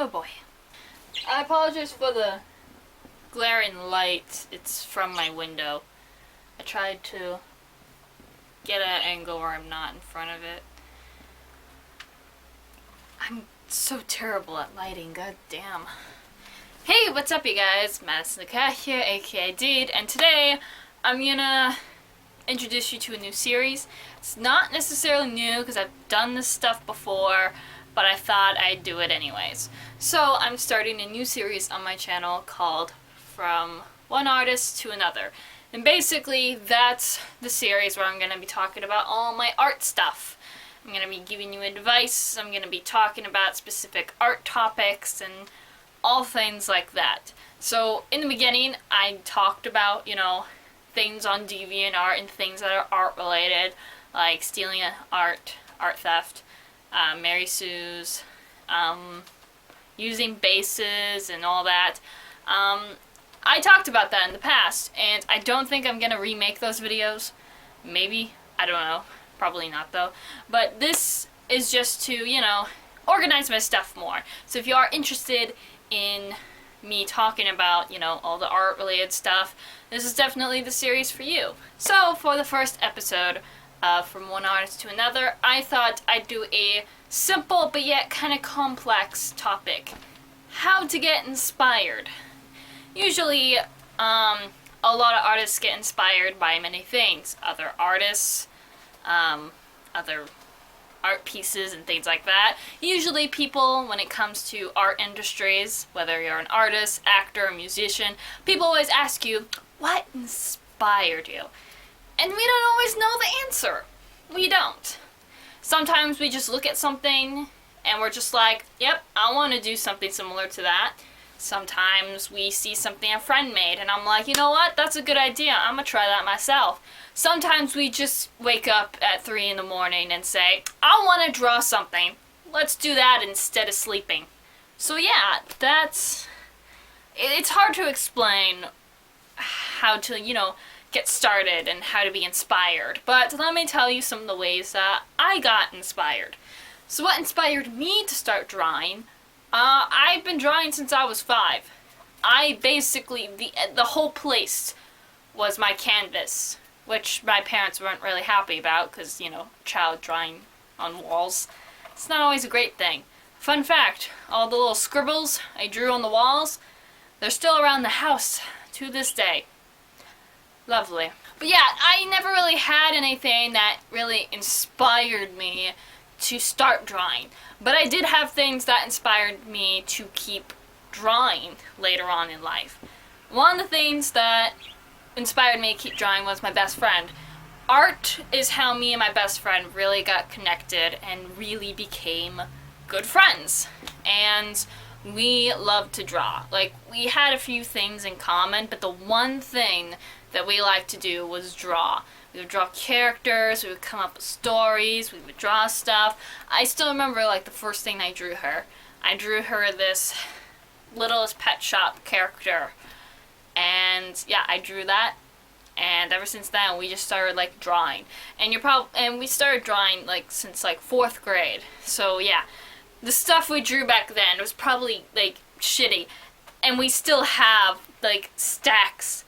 Oh boy. I apologize for the glaring light. It's from my window. I tried to get an angle where I'm not in front of it. I'm so terrible at lighting, god damn. Hey, what's up you guys? Madisonthecat here, aka Deed, and today I'm gonna introduce you to a new series. It's not necessarily new because I've done this stuff before, but I thought I'd do it anyways. So I'm starting a new series on my channel called From One Artist to Another. And basically that's the series where I'm going to be talking about all my art stuff. I'm going to be giving you advice, I'm going to be talking about specific art topics and all things like that. So in the beginning I talked about, things on DeviantArt and things that are art related, like stealing art theft, Mary Sue's, using bases and all that. I talked about that in the past, and I don't think I'm gonna remake those videos. Maybe, I don't know, probably not though. But this is just to, organize my stuff more. So if you are interested in me talking about, all the art related stuff, this is definitely the series for you. So for the first episode of From One Artist to Another, I thought I'd do a simple but yet kind of complex topic. How to get inspired. Usually, a lot of artists get inspired by many things. Other artists, other art pieces and things like that. Usually people, when it comes to art industries, whether you're an artist, actor, musician, people always ask you, what inspired you? And we don't always know the answer. We don't. Sometimes we just look at something and we're just like, yep, I want to do something similar to that. Sometimes we see something a friend made and I'm like, you know what, that's a good idea, I'm gonna try that myself. Sometimes we just wake up at 3 in the morning and say, I want to draw something, let's do that instead of sleeping. So yeah, it's hard to explain how to, get started and how to be inspired. But let me tell you some of the ways that I got inspired. So what inspired me to start drawing? I've been drawing since I was 5. I basically, the whole place was my canvas, which my parents weren't really happy about because, child drawing on walls, it's not always a great thing. Fun fact, all the little scribbles I drew on the walls, they're still around the house to this day. Lovely. But yeah, I never really had anything that really inspired me to start drawing. But I did have things that inspired me to keep drawing later on in life. One of the things that inspired me to keep drawing was my best friend. Art is how me and my best friend really got connected and really became good friends. And we loved to draw. Like, we had a few things in common, but the one thing that we liked to do was draw. We would draw characters, we would come up with stories, we would draw stuff. I still remember, the first thing I drew her. I drew her this Littlest Pet Shop character. And yeah, I drew that. And ever since then, we just started, drawing. And we started drawing, since, 4th grade. So yeah, the stuff we drew back then was probably, shitty. And we still have, stacks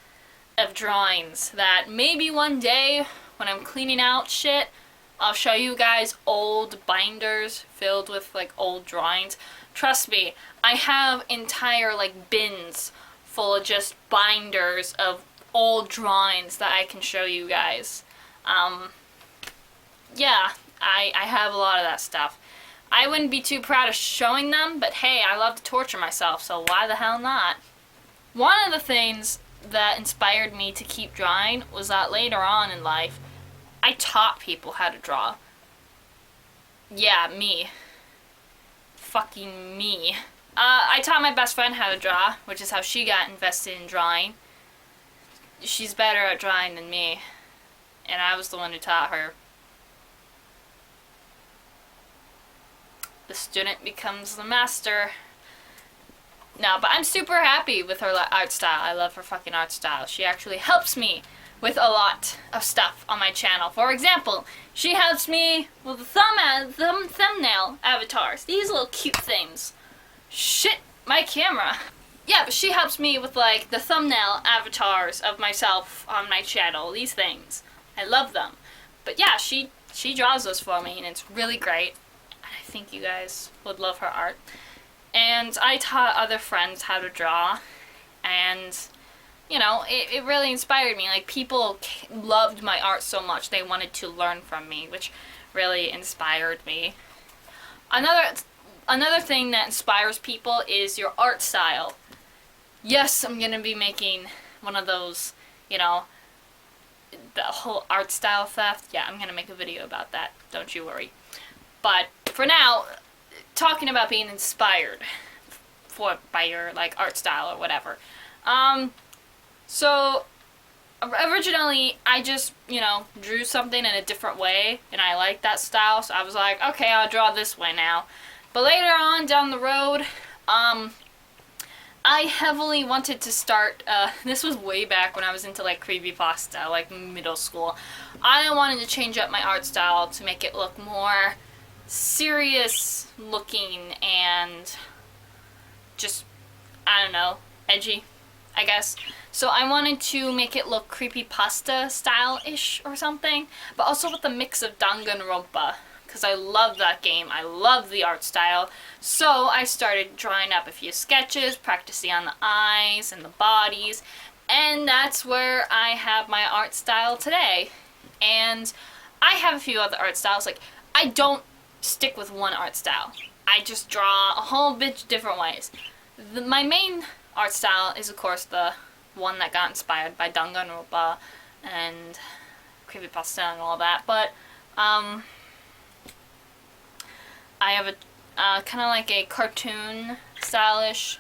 of drawings that maybe one day when I'm cleaning out shit, I'll show you guys old binders filled with old drawings. Trust me, I have entire bins full of just binders of old drawings that I can show you guys. Yeah, I have a lot of that stuff. I wouldn't be too proud of showing them, but hey, I love to torture myself, so why the hell not? One of the things that inspired me to keep drawing was that later on in life, I taught people how to draw. Yeah, me. Fucking me. I taught my best friend how to draw, which is how she got invested in drawing. She's better at drawing than me, and I was the one who taught her. The student becomes the master. No, but I'm super happy with her art style. I love her fucking art style. She actually helps me with a lot of stuff on my channel. For example, she helps me with the thumbnail avatars. These little cute things. Shit, my camera. Yeah, but she helps me with like the thumbnail avatars of myself on my channel, these things. I love them. But yeah, she draws those for me and it's really great. I think you guys would love her art. And I taught other friends how to draw, and you know, it really inspired me. Like, people loved my art so much they wanted to learn from me, which really inspired me. Another thing that inspires people is your art style. Yes, I'm gonna be making one of those, you know, the whole art style theft. Yeah, I'm gonna make a video about that, don't you worry. But for now, talking about being inspired by your like art style or whatever. So originally I just, you know, drew something in a different way and I liked that style, so I was like, okay, I'll draw this way now. But later on down the road, I heavily wanted to start, this was way back when I was into like creepypasta, like middle school. I wanted to change up my art style to make it look more serious looking and just, I don't know, edgy, I guess. So I wanted to make it look creepypasta style-ish or something, but also with a mix of Danganronpa, because I love that game, I love the art style. So I started drawing up a few sketches, practicing on the eyes and the bodies, and that's where I have my art style today. And I have a few other art styles. Like, I don't stick with one art style. I just draw a whole bunch of different ways. My main art style is, of course, the one that got inspired by Danganronpa and creepypasta and all that, but I have a kind of like a cartoon stylish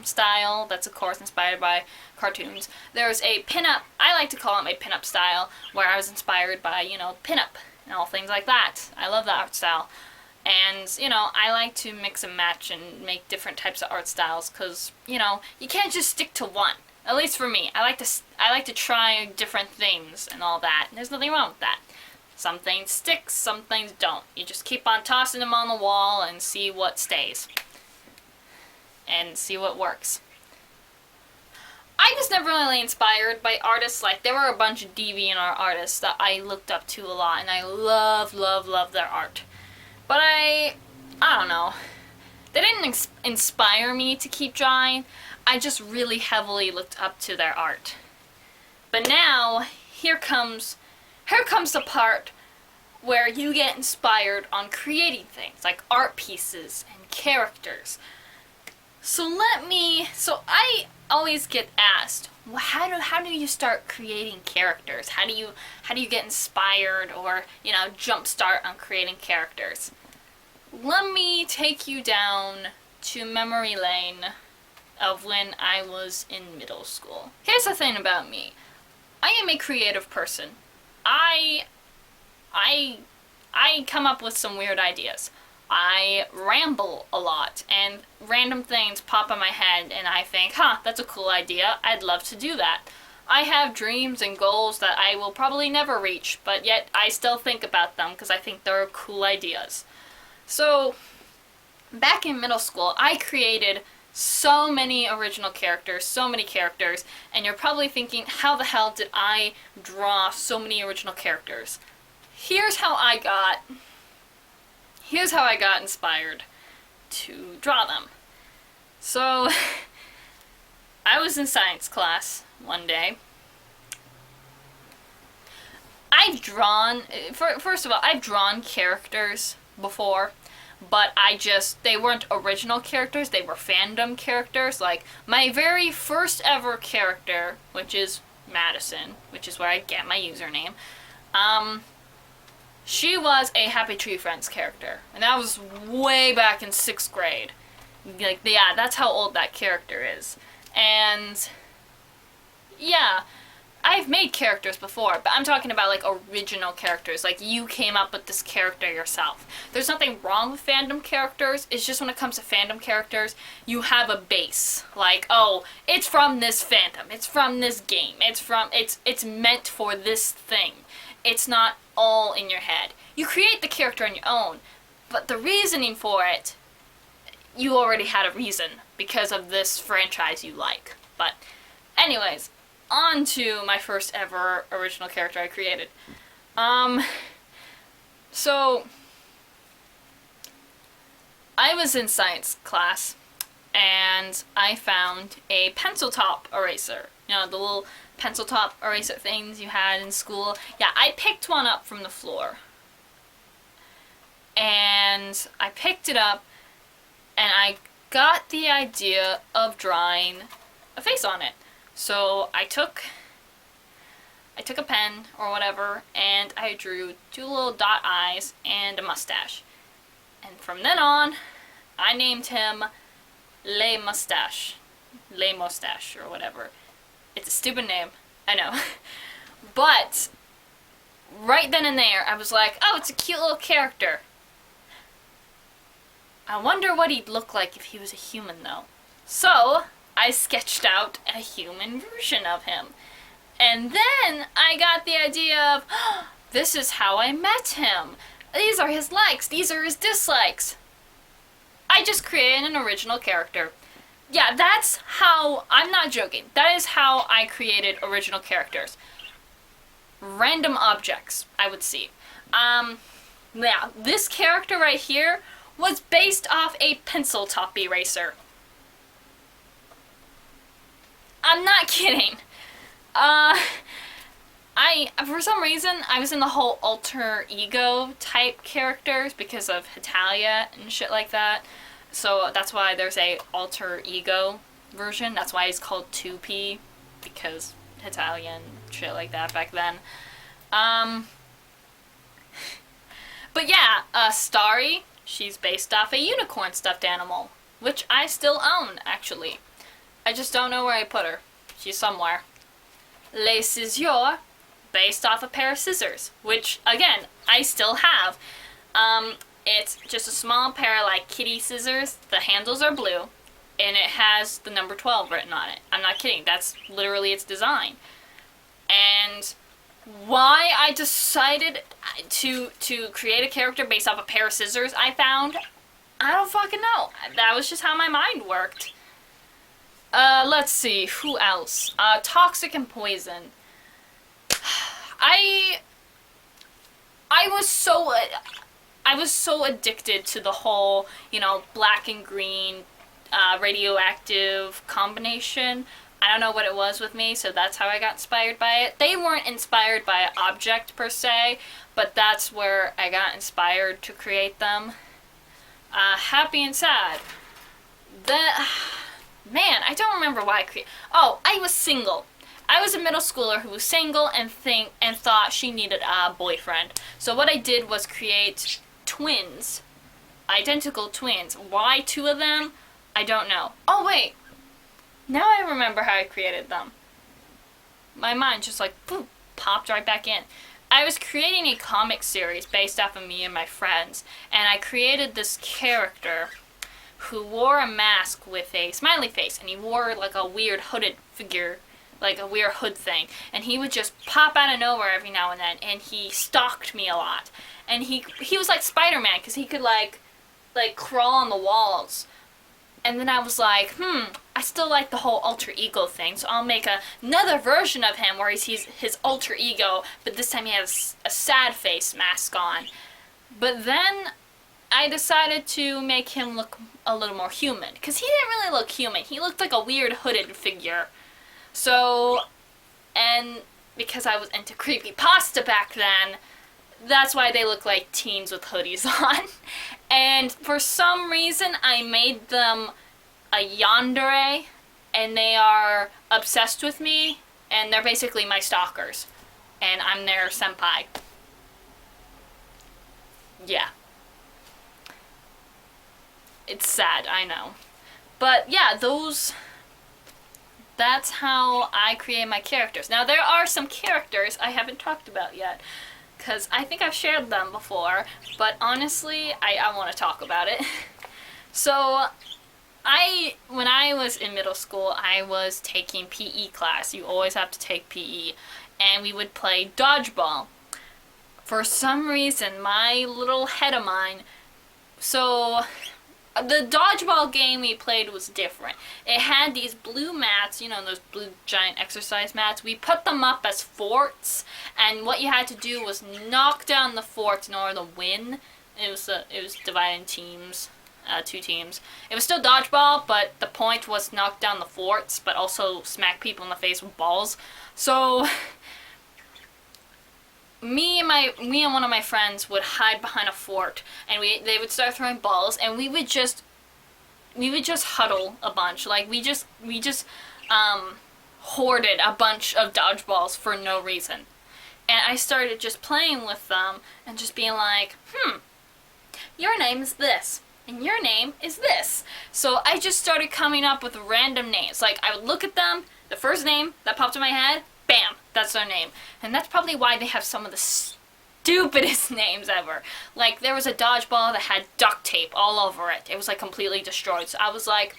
style that's, of course, inspired by cartoons. There's a pinup, I like to call it my pinup style, where I was inspired by, you know, pinup and all things like that. I love that art style. And, you know, I like to mix and match and make different types of art styles because, you know, you can't just stick to one. At least for me. I like to try different things and all that. And there's nothing wrong with that. Some things stick, some things don't. You just keep on tossing them on the wall and see what stays. And see what works. I was never really inspired by artists. Like, there were a bunch of DeviantArt artists that I looked up to a lot, and I love their art. But I don't know. They didn't inspire me to keep drawing. I just really heavily looked up to their art. But now, here comes the part where you get inspired on creating things, like art pieces and characters. So I always get asked, well, how do you start creating characters? How do you get inspired or, you know, jumpstart on creating characters? Let me take you down to memory lane of when I was in middle school. Here's the thing about me. I am a creative person. I come up with some weird ideas. I ramble a lot, and random things pop in my head, and I think, that's a cool idea. I'd love to do that. I have dreams and goals that I will probably never reach, but yet I still think about them because I think they're cool ideas. So, back in middle school, I created so many original characters, so many characters, and you're probably thinking, how the hell did I draw so many original characters? Here's how I got inspired to draw them. So, I was in science class one day. First of all, I've drawn characters before, but they weren't original characters, they were fandom characters. Like, my very first ever character, which is Madison, which is where I get my username, she was a Happy Tree Friends character, and that was way back in 6th grade. Like, yeah, that's how old that character is. And, yeah, I've made characters before, but I'm talking about, like, original characters. Like, you came up with this character yourself. There's nothing wrong with fandom characters. It's just when it comes to fandom characters, you have a base. Like, oh, it's from this fandom. It's from this game. It's meant for this thing. It's not all in your head. You create the character on your own, but the reasoning for it, you already had a reason because of this franchise you like. But anyways, on to my first ever original character I created. So I was in science class and I found a pencil top eraser. You know, the little pencil top eraser things you had in school. Yeah, I picked one up from the floor. And I picked it up and I got the idea of drawing a face on it. So I took a pen or whatever and I drew 2 little dot eyes and a mustache. And from then on, I named him Le Mustache or whatever. It's a stupid name, I know. But right then and there, I was like, oh, it's a cute little character. I wonder what he'd look like if he was a human, though. So I sketched out a human version of him. And then I got the idea of, oh, this is how I met him. These are his likes, these are his dislikes. I just created an original character. Yeah, that's how, I'm not joking, that is how I created original characters. Random objects I would see. Yeah, this character right here was based off a pencil top eraser. I'm not kidding. For some reason, I was in the whole alter ego type characters because of Hitalia and shit like that. So that's why there's a alter ego version. That's why he's called 2P, because Italian shit like that back then. But yeah, Starry, she's based off a unicorn stuffed animal, which I still own, actually. I just don't know where I put her. She's somewhere. Les Scissors, based off a pair of scissors, which, again, I still have. It's just a small pair of, like, kitty scissors. The handles are blue, and it has the number 12 written on it. I'm not kidding. That's literally its design. And why I decided to create a character based off a pair of scissors I found, I don't fucking know. That was just how my mind worked. Let's see, who else? Toxic and Poison. I was so addicted to the whole, you know, black and green, radioactive combination. I don't know what it was with me, so that's how I got inspired by it. They weren't inspired by an object per se, but that's where I got inspired to create them. Happy and sad. Man, I don't remember why I created. Oh, I was single. I was a middle schooler who was single and thought she needed a boyfriend. So what I did was create twins, identical twins. Why 2 of them? I don't know. Oh wait, now I remember how I created them. My mind just like boop, popped right back in. I was creating a comic series based off of me and my friends, and I created this character who wore a mask with a smiley face, and he wore like a weird hooded figure, like a weird hood thing, and he would just pop out of nowhere every now and then, and he stalked me a lot. And he was like Spider-Man, because he could like crawl on the walls. And then I was like, I still like the whole alter ego thing, so I'll make another version of him where he's his alter ego, but this time he has a sad face mask on. But then I decided to make him look a little more human, because he didn't really look human. He looked like a weird hooded figure. So, and because I was into creepypasta back then, that's why they look like teens with hoodies on. And for some reason, I made them a yandere, and they are obsessed with me, and they're basically my stalkers. And I'm their senpai. Yeah. It's sad, I know. But yeah, that's how I create my characters. Now, there are some characters I haven't talked about yet, because I think I've shared them before, but honestly, I want to talk about it. So, when I was in middle school, I was taking PE class. You always have to take PE. And we would play dodgeball. For some reason, my little head of mine, so The dodgeball game we played was different. It had these blue mats, you know, those blue giant exercise mats. We put them up as forts, and what you had to do was knock down the forts in order to win. It was divided in teams, 2 teams. It was still dodgeball, but the point was knock down the forts, but also smack people in the face with balls. So me and one of my friends would hide behind a fort, and they would start throwing balls, and we would just huddle a bunch. Like we just hoarded a bunch of dodgeballs for no reason. And I started just playing with them and just being like, your name is this, and your name is this. So I just started coming up with random names. Like, I would look at them, the first name that popped in my head, bam, that's their name. And that's probably why they have some of the stupidest names ever. Like, there was a dodgeball that had duct tape all over it. It was, like, completely destroyed. So I was like,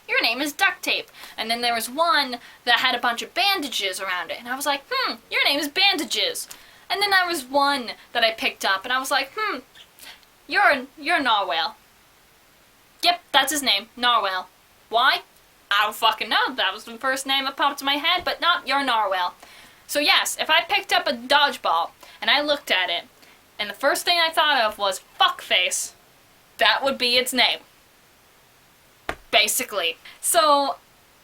your name is Duct Tape. And then there was one that had a bunch of bandages around it. And I was like, your name is Bandages. And then there was one that I picked up, and I was like, you're Narwhal. Yep, that's his name, Narwhal. Why? I don't fucking know. That was the first name that popped in my head, but not you're Narwhal. So yes, if I picked up a dodgeball and I looked at it, and the first thing I thought of was fuckface, that would be its name. Basically. So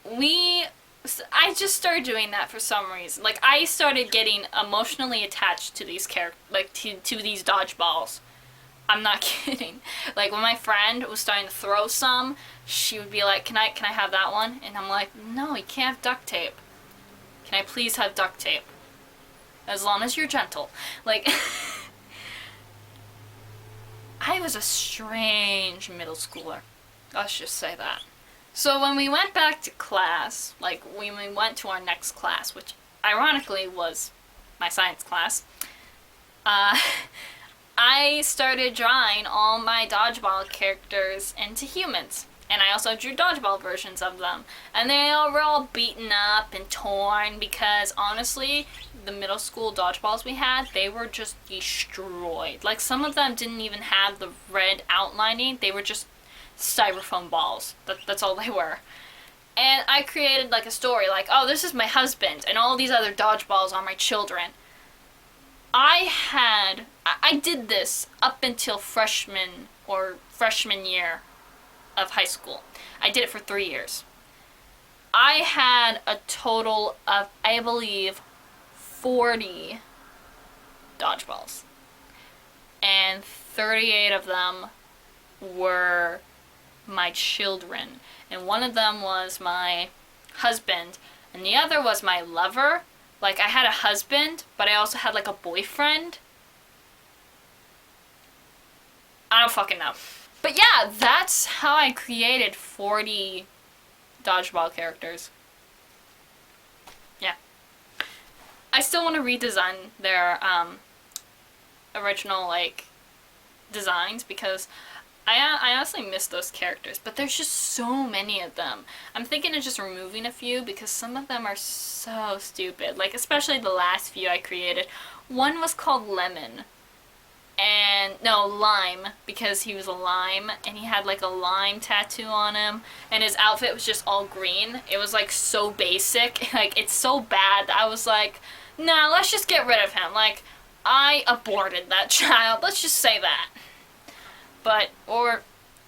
I just started doing that for some reason. Like, I started getting emotionally attached to these to these dodgeballs. I'm not kidding. Like, when my friend was starting to throw some, she would be like, can I have that one? And I'm like, no, you can't have duct tape. Can I please have duct tape? As long as you're gentle. Like, I was a strange middle schooler. Let's just say that. So when we went back to class, like when we went to our next class, which ironically was my science class, I started drawing all my dodgeball characters into humans. And I also drew dodgeball versions of them. And they were all beaten up and torn because, honestly, the middle school dodgeballs we had, they were just destroyed. Like, some of them didn't even have the red outlining. They were just styrofoam balls. That's all they were. And I created, like, a story, like, oh, this is my husband, and all these other dodgeballs are my children. I did this up until freshman year of high school. I did it for 3 years. I had a total of, I believe, 40 dodgeballs. And 38 of them were my children. And one of them was my husband, and the other was my lover. Like, I had a husband, but I also had, like, a boyfriend. I don't fucking know. But yeah, that's how I created 40 dodgeball characters. Yeah. I still want to redesign their original, like, designs, because I honestly miss those characters, but there's just so many of them. I'm thinking of just removing a few because some of them are so stupid. Like, especially the last few I created. One was called Lemon. Lime, because he was a lime, and he had, like, a lime tattoo on him, and his outfit was just all green. It was, like, so basic. Like, it's so bad that I was like, nah, let's just get rid of him. Like, I aborted that child. Let's just say that. But, or,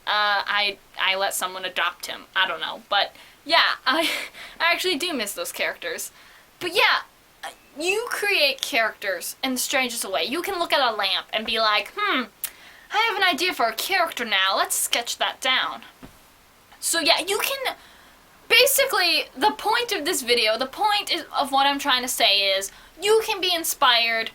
I let someone adopt him. I don't know. But, yeah, I actually do miss those characters. But, yeah, you create characters in the strangest way. You can look at a lamp and be like, I have an idea for a character now. Let's sketch that down. So, yeah, you can, basically, the point of this video, the point of what I'm trying to say is, you can be inspired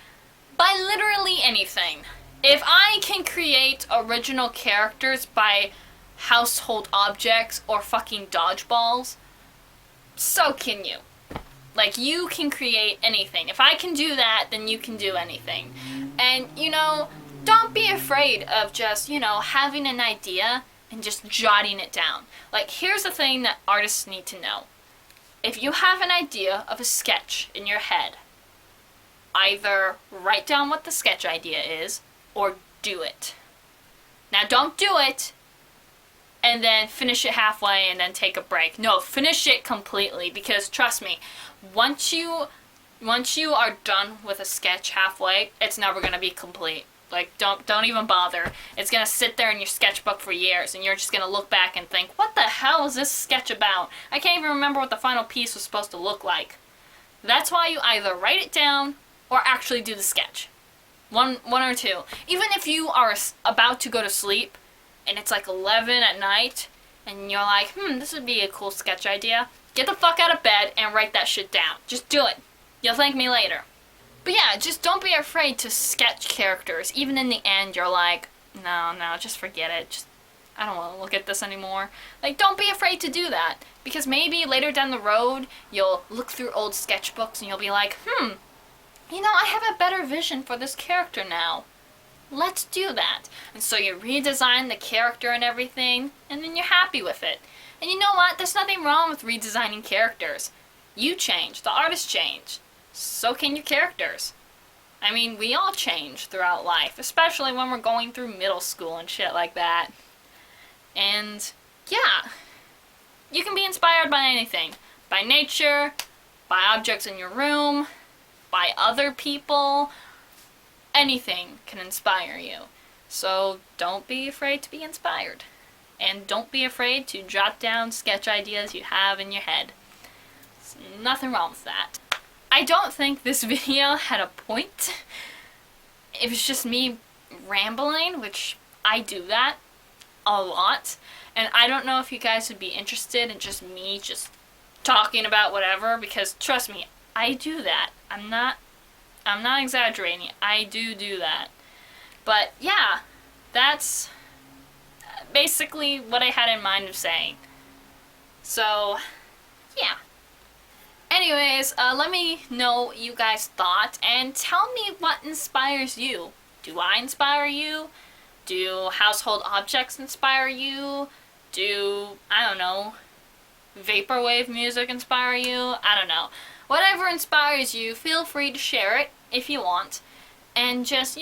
by literally anything. If I can create original characters by household objects or fucking dodgeballs, so can you. Like, you can create anything. If I can do that, then you can do anything. And, don't be afraid of just, having an idea and just jotting it down. Like, here's the thing that artists need to know. If you have an idea of a sketch in your head, either write down what the sketch idea is, or do it. Now, don't do it and then finish it halfway and then take a break. No, finish it completely, because trust me, once you are done with a sketch halfway, it's never going to be complete. Like, don't even bother. It's going to sit there in your sketchbook for years, and you're just going to look back and think, what the hell is this sketch about? I can't even remember what the final piece was supposed to look like. That's why you either write it down or actually do the sketch. One or two. Even if you are about to go to sleep, and it's like 11 at night, and you're like, this would be a cool sketch idea, get the fuck out of bed and write that shit down. Just do it. You'll thank me later. But yeah, just don't be afraid to sketch characters. Even in the end, you're like, no, just forget it. I don't want to look at this anymore. Like, don't be afraid to do that. Because maybe later down the road, you'll look through old sketchbooks and you'll be like, I have a better vision for this character now. Let's do that. And so you redesign the character and everything, and then you're happy with it. And you know what? There's nothing wrong with redesigning characters. You change. The artist changed. So can your characters. I mean, we all change throughout life, especially when we're going through middle school and shit like that. And, yeah. You can be inspired by anything. By nature, by objects in your room, by other people. Anything can inspire you. So don't be afraid to be inspired. And don't be afraid to jot down sketch ideas you have in your head. There's nothing wrong with that. I don't think this video had a point. It was just me rambling, which I do that a lot. And I don't know if you guys would be interested in just me just talking about whatever, because trust me, I do that. I'm not exaggerating. I do that. But yeah, that's basically what I had in mind of saying. So, yeah. Anyways, let me know what you guys thought, and tell me what inspires you. Do I inspire you? Do household objects inspire you? Do, I don't know, vaporwave music inspire you? I don't know. Whatever inspires you, feel free to share it if you want. And just,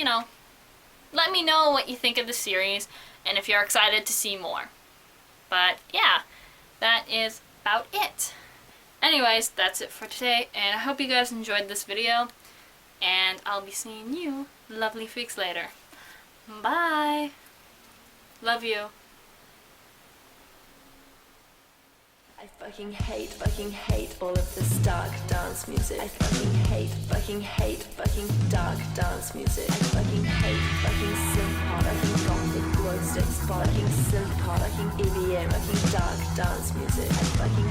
let me know what you think of the series, and if you're excited to see more. But yeah, that is about it. Anyways, that's it for today, and I hope you guys enjoyed this video, and I'll be seeing you lovely freaks later. Bye! Love you. I fucking hate all of this dark dance music. I fucking hate dark dance music. I fucking hate synth pop, fucking gothic glow sticks, fucking synth pop, fucking EDM, fucking dark dance music. I fucking